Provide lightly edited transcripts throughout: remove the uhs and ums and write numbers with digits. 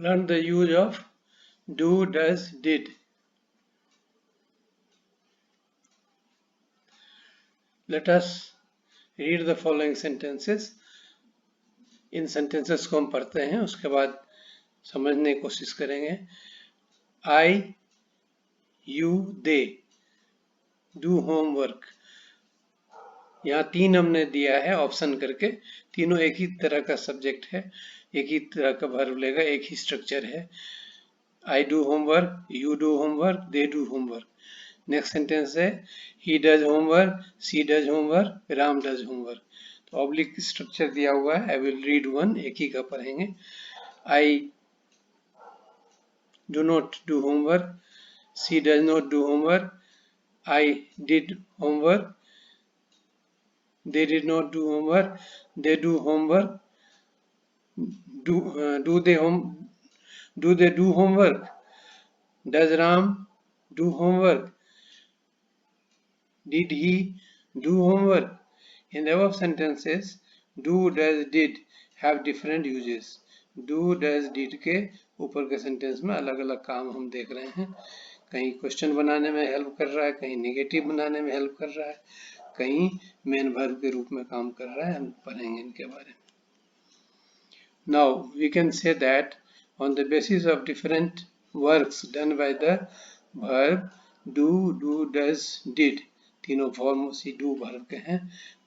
Learn the use of do, does, did. Let us read the following sentences. In sentences को हम पढ़ते हैं, उसके बाद समझने की कोशिश करेंगे. I, you, they do homework. यहाँ तीन हमने दिया है ऑप्शन करके, तीनों एक ही तरह का सब्जेक्ट है, एक ही तरह का वर्ब लेगा, एक ही स्ट्रक्चर है. I do homework, you do homework, they do homework. Next sentence है he does homework, she does homework, Ram does homework. तो ऑब्लिक स्ट्रक्चर दिया हुआ है. I will read one, एक ही का पढ़ेंगे. I do not do homework, she does not do homework, I did homework, they did not do homework, they do homework. Do they do homework? Does Ram do homework? Did he do homework? In the above sentences, do, does, did have different uses. Do, does, did के ऊपर के sentence में अलग अलग काम हम देख रहे हैं. कहीं क्वेश्चन बनाने में हेल्प कर रहा है, कहीं नेगेटिव बनाने में हेल्प कर रहा है, कहीं मेन वर्ब के रूप में काम कर रहा है. हम पढ़ेंगे इनके बारे में. Now we can say that on the basis of different works done by the verb do, does, did, तीनों फॉर्म उसी do वर्ब के हैं,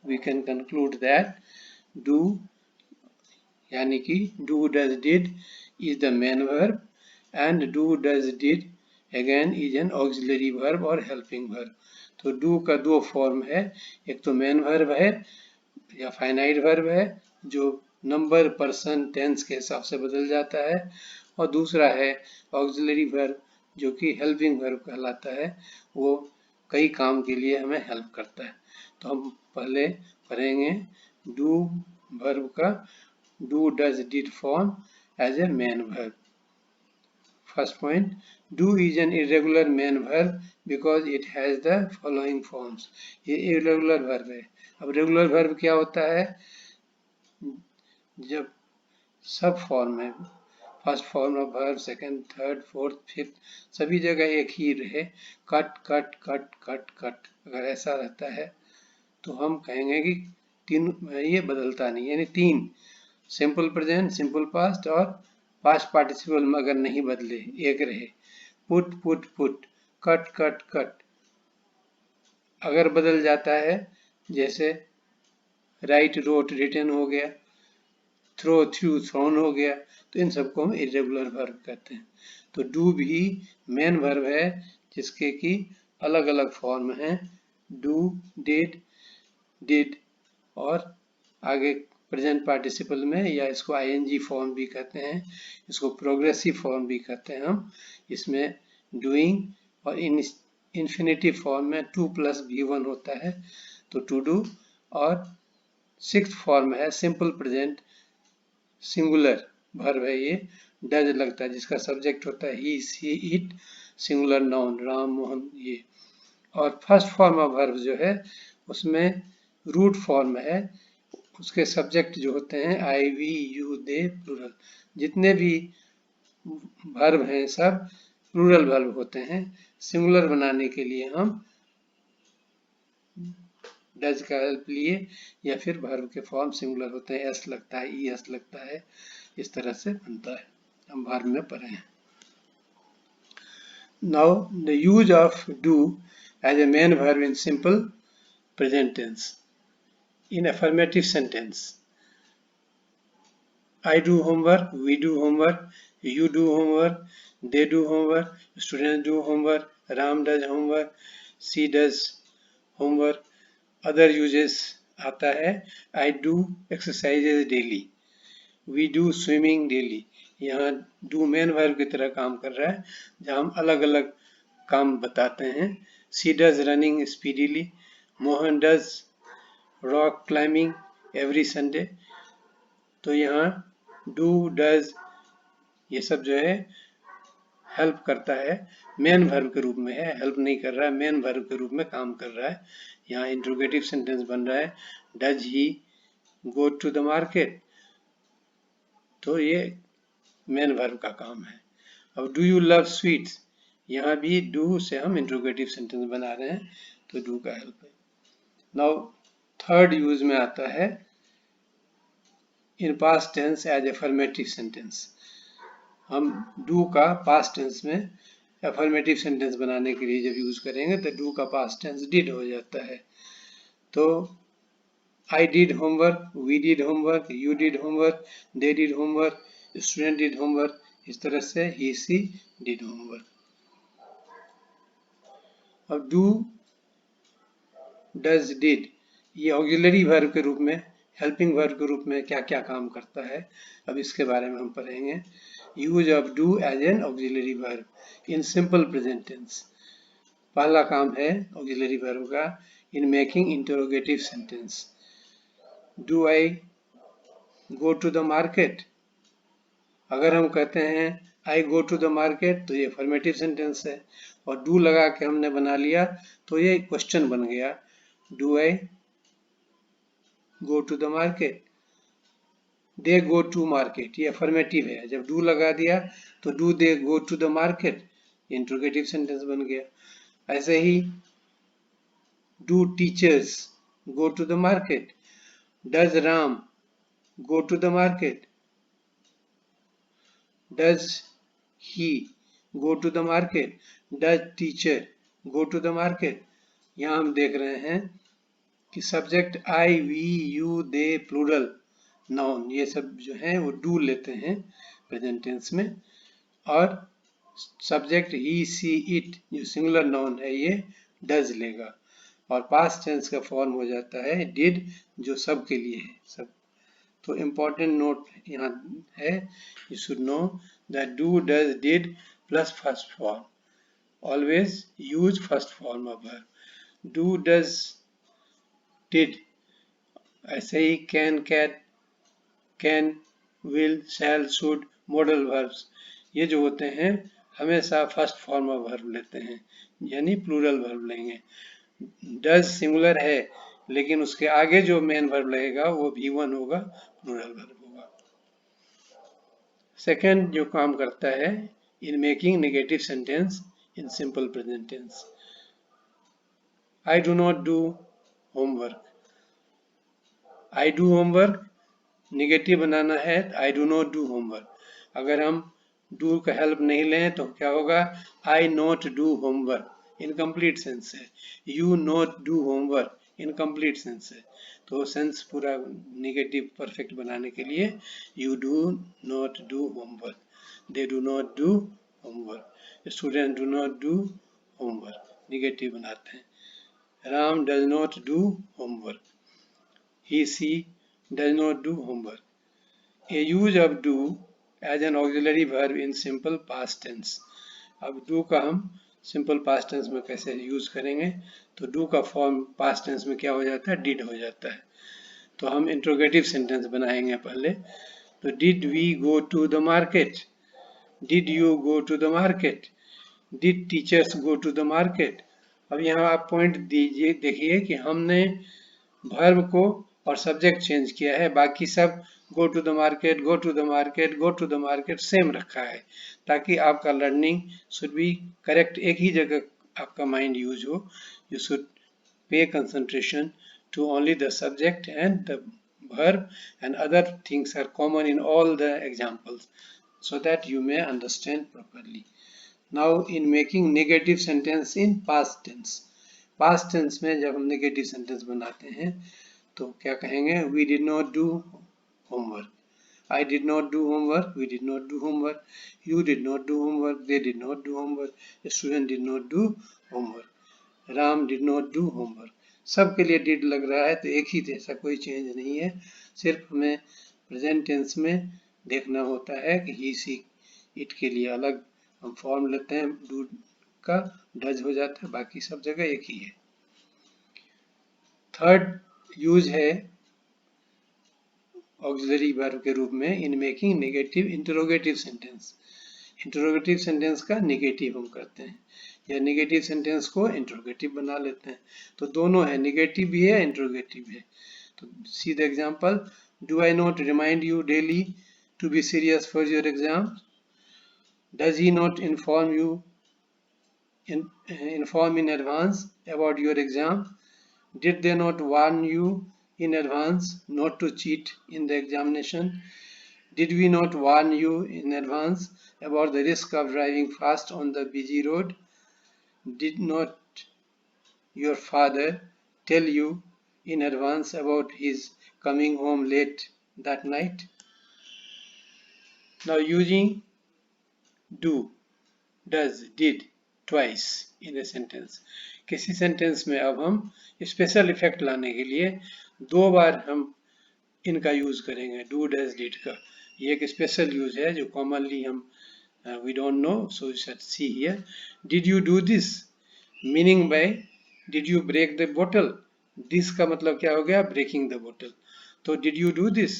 we can conclude that do यानी कि do, does, did is the main verb and do, does, did again is an auxiliary verb or helping verb. तो do का दो form है, एक तो मेन वर्ब है या फाइनाइट वर्ब है जो नंबर, पर्सन, टेंस के हिसाब से बदल जाता है, और दूसरा है ऑक्सिलरी वर्ब जो कि हेल्पिंग वर्ब कहलाता है, वो कई काम के लिए हमें हेल्प करता है. तो हम पहले पढ़ेंगे डू वर्ब का do, does, did form as a main verb. First point, do is an irregular main verb because it has the following forms. ये irregular verb है. अब रेगुलर वर्ब क्या होता है? जब सब फॉर्म है, first form of verb, second, third, fourth, fifth, सभी जगह एक ही रहे, cut cut cut cut cut, अगर ऐसा रहता है तो हम कहेंगे कि तीन, ये बदलता नहीं, यानी तीन, सिंपल प्रेजेंट, सिंपल पास्ट और पास्ट पार्टिसिपल में अगर नहीं बदले, एक रहे. Put put put, cut cut cut, अगर बदल जाता है जैसे राइट, रोट, रिटन हो गया, थ्रो, थ्रू, थ्रोन हो गया, तो इन सबको हम इरेगुलर वर्ब कहते हैं. तो डू भी मेन वर्ब है जिसके की अलग अलग फॉर्म हैं, डू, डिड और आगे प्रेजेंट पार्टिसिपल में, या इसको आईएनजी फॉर्म भी कहते हैं, इसको प्रोग्रेसिव फॉर्म भी कहते हैं हम. इसमें डूइंग और इन्फिनिटिव फॉर्म में 2 + V1 होता है, तो टू डू. और सिक्स्थ फॉर्म है सिंपल प्रेजेंट, सिंगुलर वर्ब है, ये डज लगता है, जिसका सब्जेक्ट होता है he, she, it, singular noun, Ram, Mohan, ये. और फर्स्ट फॉर्म ऑफ वर्ब जो है उसमें रूट फॉर्म है, उसके सब्जेक्ट जो होते हैं आई, वी, यू, दे, प्लूरल. जितने भी वर्ब हैं सब प्लूरल वर्ब होते हैं. सिंगुलर बनाने के लिए हम डज का हेल्प लिए, या फिर वर्ब के फॉर्म सिंगुलर होते हैं, एस लगता है, ई एस लगता है, इस तरह से बनता है. हम वर्ब में पढ़े हैं. Now the use of do as a main verb in simple present tense in affirmative sentence. I do homework, we do homework, you do homework, they do homework, students do homework, Ram does homework, she does homework. Other uses आता है I do exercises daily, we do swimming daily. यहाँ do main verb की तरह काम कर रहा है, जहाँ हम अलग अलग काम बताते हैं. She does running speedily, Mohan does rock climbing every Sunday. तो यहाँ डू, डज, ये सब जो है हेल्प करता है, मेन वर्ब के रूप में है, हेल्प नहीं कर रहा है, मेन वर्ब के रूप में काम कर रहा है. यहाँ इंट्रोगेटिव सेंटेंस बन रहा है, does he go to the market, तो ये मेन वर्ब का काम है। अब डू यू लव स्वीट्स, यहाँ भी डू से हम इंट्रोगेटिव सेंटेंस बना रहे हैं, तो डू का हेल्प है। नाउ थर्ड यूज में आता है in past tense as affirmative sentence. हम डू का पास्ट टेंस में अफर्मेटिव सेंटेंस बनाने के लिए जब यूज करेंगे तो डू का पास्ट टेंस डिड हो जाता है। तो I did homework, we did homework, you did homework, they did homework, student did homework, इस तरह से he she did homework। अब do does did ये ऑक्सिलरी वर्ब के रूप में, हेल्पिंग वर्ब के रूप में क्या क्या काम करता है, अब इसके बारे में हम पढ़ेंगे। Use of do as an auxiliary verb in simple present tense. पहला काम है ऑक्सिलरी वर्ब का in making interrogative sentence. Do I go to the market, अगर हम कहते हैं I go to the market तो ये अफर्मेटिव सेंटेंस है, और डू लगा के हमने बना लिया तो ये क्वेश्चन बन गया। Do I go to the market, they go to market, ये अफर्मेटिव है, जब डू लगा दिया तो do they go to the market, interrogative sentence बन गया। ऐसे ही do teachers go to the market, does Ram go to the market, does he go to the market, does teacher go to the market। यहाँ हम देख रहे हैं कि subject I, we, you, they, plural, noun, ये सब जो हैं वो डू लेते हैं प्रेजेंट टेंस में, और सब्जेक्ट ही, सी, इट जो सिंगुलर नाउन है ये डज लेगा, और पास्ट टेंस का फॉर्म हो जाता है डिड जो सब के लिए है सब। तो इम्पॉर्टेंट नोट यहाँ है, you should know that do does did plus first form, always use first form of verb. Do does did, ऐसे ही can, can, will, shall, should, modal verbs ये जो होते हैं हमेशा फर्स्ट फॉर्म ऑफ वर्ब लेते हैं, यानी प्लूरल वर्ब लेंगे। डज सिंगुलर है लेकिन उसके आगे जो मेन वर्ब लगेगा वो V1 होगा, प्लूरल वर्ब होगा। सेकंड जो काम करता है in making negative sentence in simple present tense. I do not do homework, I do homework negative बनाना है, I do not do homework. अगर हम डू का हेल्प नहीं लें तो क्या होगा, I not do homework incomplete sense है, you not do homework incomplete sense है। तो सेंस पूरा नेगेटिव परफेक्ट बनाने के लिए you do not do homework, they do not do homework, student do not do homework, negative बनाते हैं। Ram does not do homework, he she does not do homework। A use of do as an auxiliary verb in simple past tense। अब do का हम simple past tense में कैसे use करेंगे, तो do का फॉर्म पास्ट टेंस में क्या हो जाता है, डिड हो जाता है। तो हम इंट्रोगेटिव सेंटेंस बनाएंगे पहले। तो did we go to the market, did you go to the market, did teachers go to the market. अब यहाँ आप पॉइंट दीजिए, देखिए कि हमने वर्ब को और सब्जेक्ट चेंज किया है, बाकी सब go to the market, go to the market, go to the market same रखा है, ताकि आपका लर्निंग शुड बी करेक्ट, एक ही जगह आपका माइंड यूज हो। You should pay concentration to only the subject and the verb and other things are common in all the examples so that you may understand properly। Now in making negative sentence in past tense, past tense में जब हम negative sentence बनाते हैं तो क्या कहेंगे, we did not do homework, I did not do homework, we did not do homework, you did not do homework, they did not do homework, the student did not do homework, Ram did not do homework। सब के लिए did लग रहा है तो एक ही जैसा, कोई चेंज नहीं है, सिर्फ हमें प्रेजेंट टेंस में देखना होता है कि ही सी इट के लिए अलग हम फॉर्म लेते हैं, डू का डज हो जाता है, बाकी सब जगह एक ही है। थर्ड यूज है ऑक्सिलरी वर्ब के रूप में इन making negative interrogative sentence. Interrogative sentence का नेगेटिव हम करते हैं या नेगेटिव सेंटेंस को इंटरोगेटिव बना लेते हैं, तो दोनों है, नेगेटिव भी है इंटरोगेटिव है। तो see the example, do I not remind you daily to be serious for your exam? Does he not inform in advance about your exam? Did they not warn you in advance not to cheat in the examination? Did we not warn you in advance about the risk of driving fast on the busy road? Did not your father tell you in advance about his coming home late that night? Now using do, does, did twice in a sentence. किसी sentence में अब हम special effect लाने के लिए दो बार हम इनका यूज करेंगे, डू, डज, डिड का. ये एक स्पेशल यूज है जो कॉमनली हम we don't know, so you should see here. Did you do this? Meaning by did you break the bottle? This का मतलब क्या हो गया? Breaking the bottle. तो did you do this?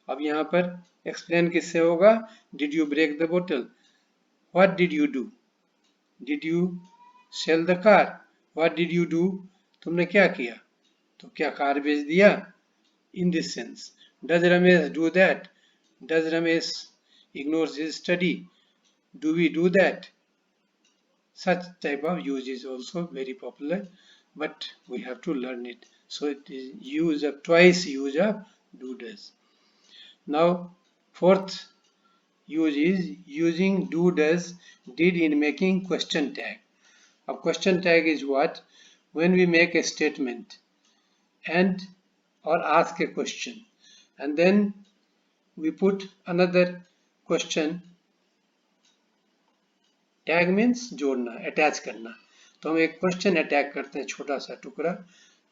अब यहाँ पर explain किससे होगा? Did you break the bottle? What did you do? Did you sell the car? What did you do? तुमने क्या किया? तो क्या कार बेच दिया? In this sense. Does Ramesh do that? Does Ramesh ignores his study? Do we do that? Such type of use is also very popular, but we have to learn it. So it is use of twice use of do, does. Now fourth use is using do, does, did in making question tag. A question tag is what? When we make a statement and or ask a question and then we put another question. Tag means जोड़ना, attach करना. तो हम एक question attack करते हैं, छोटा सा टुकड़ा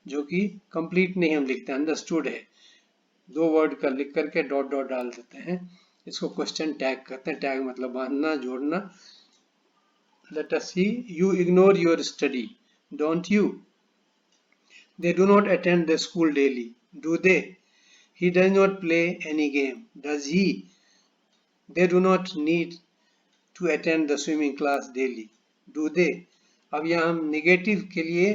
जो कि कंप्लीट नहीं हम लिखते हैं, अंडरस्टूड है, दो वर्ड का लिख करके डॉट डॉट डाल देते हैं, इसको क्वेश्चन टैग करते हैं. टैग मतलब बांधना, जोड़ना. Let us see. You ignore your study, don't you? They do not attend the school daily, do they? He does not play any game, does he? They do not need to attend the swimming class daily, do they? अब यहाँ हम negative के लिए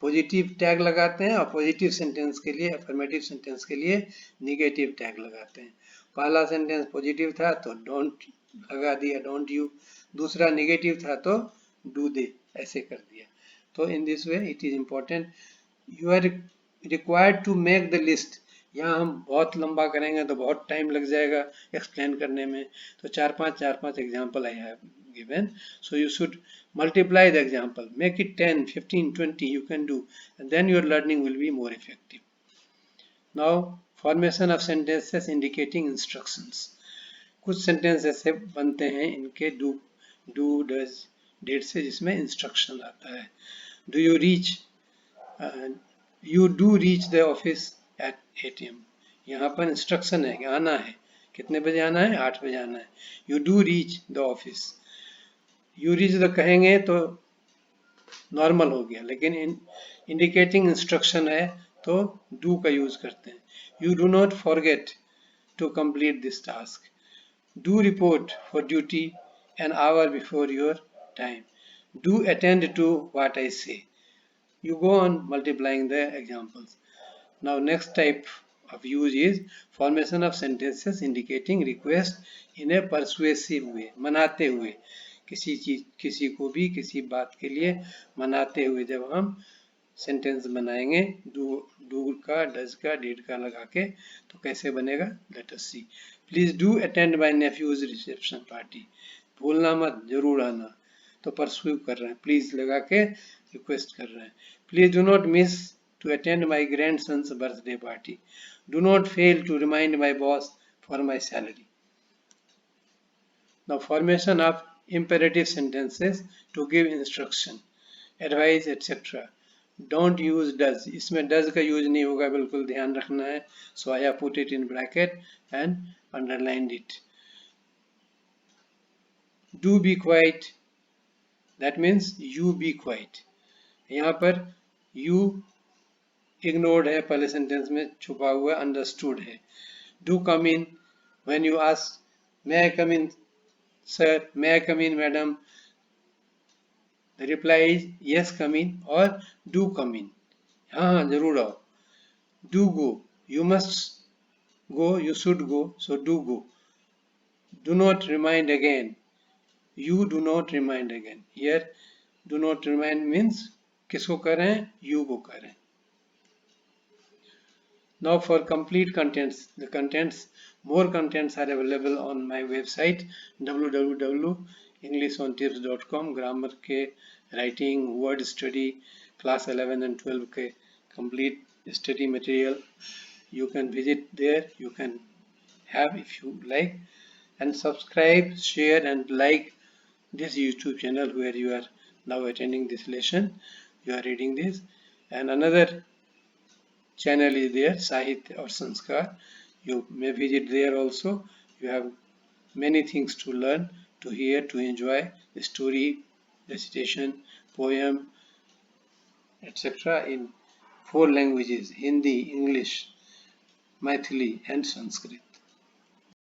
positive tag लगाते हैं और positive sentence के लिए, अफर्मेटिव सेंटेंस के लिए निगेटिव टैग लगाते हैं. पहला सेंटेंस पॉजिटिव था तो डोंट लगा दिया, डोंट यू. दूसरा निगेटिव था तो डू दे, ऐसे कर दिया. तो in this way it is important. You are required to make the list. यहाँ हम बहुत लंबा करेंगे तो बहुत टाइम लग जाएगा एक्सप्लेन करने में. तो चार पांच example I have given. So you should multiply the example, make it 10, 15, 20 you can do, and then your learning will be more effective. Now formation of sentences indicating instructions. कुछ sentence ऐसे बनते हैं इनके डू, डज, डिड से जिसमें instruction आता है. Do you reach, you do reach the office at 8 AM. यहाँ पर इंस्ट्रक्शन है कि आना है. कितने बजे आना है? 8 बजे आना है. You do reach the office. You reach the कहेंगे तो नॉर्मल हो गया, लेकिन इंडिकेटिंग इंस्ट्रक्शन है तो do का यूज करते हैं. You do not forget to complete this task. Do report for duty an hour before your time. Do attend to what I say. You go on multiplying the examples. Now next type of use is formation of sentences indicating request in a persuasive way. मनाते हुए, किसी चीज, किसी को भी किसी बात के लिए मनाते हुए जब हम सेंटेंस बनाएंगे डू का, डज का, डिड का लगा के, तो कैसे बनेगा? Let us see. Please do attend my nephew's reception party. भूलना मत, जरूर आना. तो परस्यू कर रहे हैं, प्लीज लगा के रिक्वेस्ट कर रहे हैं. Please do not miss to attend my grandson's birthday party. Do not fail to remind my boss for my salary. Now formation of imperative sentences to give instruction, advice, etc. Don't use does. इसमें does का use नहीं होगा, बिल्कुल ध्यान रखना है. So I have put it in bracket and underlined it. Do be quiet. That means you be quiet. यहाँ पर you इग्नोर्ड है, पहले सेंटेंस में छुपा हुआ, अंडरस्टूड है. Do come in, when you ask may I come in sir, may I come in madam, the reply is yes come in और do come in. हाँ जरूर आओ. Do go, you must go, you should go, so do go. Do not remind again. You do not remind again. Here do not remind means किसको कर रहे हैं? You को कर रहे हैं. Now for complete contents, more contents are available on my website www.englishontips.com. grammar के writing, word study, class 11 and 12 के complete study material. You can visit there. You can have if you like, and subscribe, share and like this YouTube channel where you are now attending this lesson. You are reading this, and another channel is there, Sahitya or Sanskar. You may visit there also. You have many things to learn, to hear, to enjoy, story, recitation, poem, etc. in 4 languages: Hindi, English, Maithili and Sanskrit.